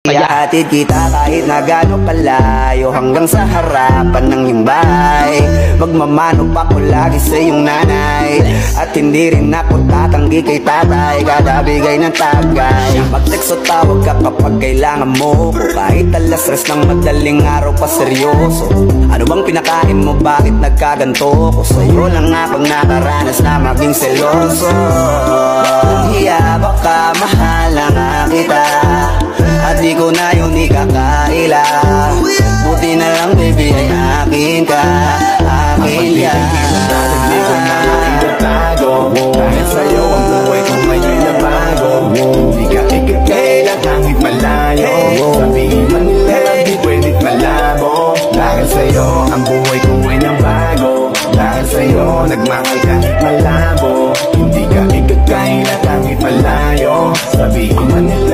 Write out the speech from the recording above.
Ihahatid kita kahit na gano'ng kalayo, hanggang sa harapan ng iyong bahay. Magmamano pa ko lagi sa iyong nanay, at hindi rin ako tatanggi kay tatay kada bigay ng tagay. Mag-text o tawag ka kapag kailangan mo ko, kahit alas stress ng madaling araw pa seryoso. Ano bang pinakain mo, bakit nagkaganto ko? Sa'yo lang akong nakaranas na maging seloso. Hiya baka mahal na nga kita, at di ko na yun ikakaila. Buti na lang baby ay akin ka, akin yan. Di ko na maitatago, dahil sa'yo ang buhay ko ngayon na bago. Di ka ikakaila kahit malayo, sabihin man nila di pwedit malabo. Dahil sa'yo ang buhay ko ay nabago, dahil sa'yo nagmahal kahit malabo. Hindi ka ikakaila kahit malayo, sabihin man nila